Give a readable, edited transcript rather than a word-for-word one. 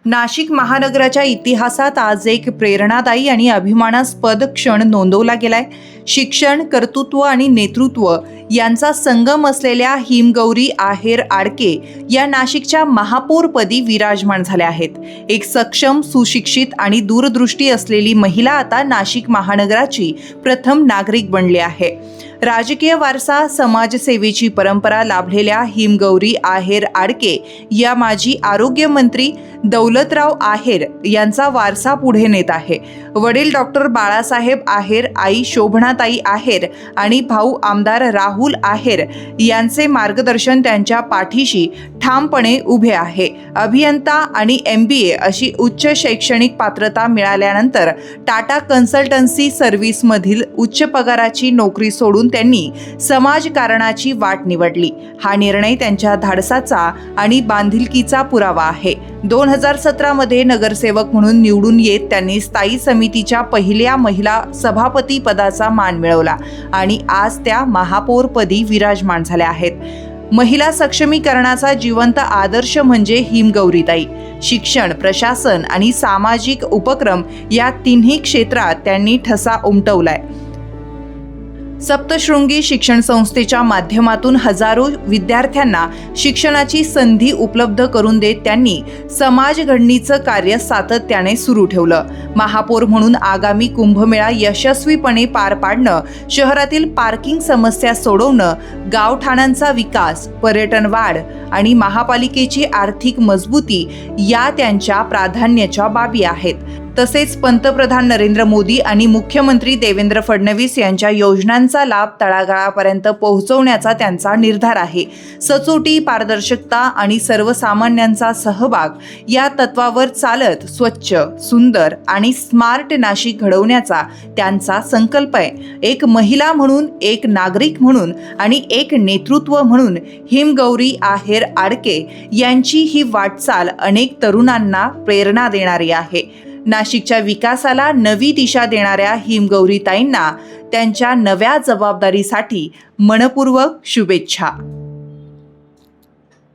नाशिक महानगराच्या इतिहासात आज एक प्रेरणादायी आणि अभिमानास्पद क्षण नोंदवला गेलाय. शिक्षण, कर्तृत्व आणि नेतृत्व यांचा संगम असलेल्या हिमगौरी आहेर आडके या नाशिकच्या महापौरपदी विराजमान झाल्या आहेत. एक सक्षम, सुशिक्षित आणि दूरदृष्टी असलेली महिला आता नाशिक महानगराची प्रथम नागरिक बनली आहे. राजकीय वारसा, समाजसेवेची परंपरा लाभलेल्या हिमगौरी आहेर आडके या माजी आरोग्यमंत्री दौलतराव आहेर यांचा वारसा पुढे नेत आहे. वडील डॉक्टर बाळासाहेब आहेर, आई शोभनाताई आहेर आणि भाऊ आमदार राहुल आहेर यांचे मार्गदर्शन त्यांच्या पाठीशी ठामपणे उभे आहे. अभियंता आणि MBA अशी उच्च शैक्षणिक पात्रता मिळाल्यानंतर टाटा कन्सल्टन्सी सर्व्हिसमधील उच्च पगाराची नोकरी सोडून त्यांनी समाजकारणाची वाट निवडली. हा निर्णय त्यांच्या धाडसाचा आणि बांधिलकीचा पुरावा आहे. 2017 मध्ये नगरसेवक म्हणून निवडून येत त्यांनी स्थायी समितीच्या पहिल्या महिला सभापती पदाचा मान मिळवला आणि आज त्या महापौरपदी विराजमान झाल्या आहेत. महिला सक्षमीकरणाचा जिवंत आदर्श म्हणजे हिमगौरीताई. शिक्षण, प्रशासन आणि सामाजिक उपक्रम या तिन्ही क्षेत्रात त्यांनी ठसा उमटवलाय. सप्तशृंगी शिक्षण संस्थेच्या माध्यमातून हजारो विद्यार्थ्यांना शिक्षणाची संधी उपलब्ध करून देत त्यांनी समाज घडणीचं कार्य सातत्याने सुरू ठेवलं. महापौर म्हणून आगामी कुंभमेळा यशस्वीपणे पार पाडणं, शहरातील पार्किंग समस्या सोडवणं, गावठाणांचा विकास, पर्यटन वाढ आणि महापालिकेची आर्थिक मजबूती या त्यांच्या प्राधान्याच्या बाबी आहेत. तसेच पंतप्रधान नरेंद्र मोदी आणि मुख्यमंत्री देवेंद्र फडणवीस यांच्या योजनांचा लाभ तळागाळापर्यंत पोहोचवण्याचा त्यांचा निर्धार आहे. सचोटी, पारदर्शकता आणि सर्वसामान्यांचा सहभाग या तत्वावर चालत स्वच्छ, सुंदर आणि स्मार्ट नाशिक घडवण्याचा त्यांचा संकल्प आहे. एक महिला म्हणून, एक नागरिक म्हणून आणि एक नेतृत्व म्हणून हिमगौरी आहेर आडके यांची ही वाटचाल अनेक तरुणांना प्रेरणा देणारी आहे. नाशिकच्या विकासाला नवी दिशा देणाऱ्या हिमगौरीताईंना त्यांच्या नव्या जबाबदारीसाठी मनपूर्वक शुभेच्छा.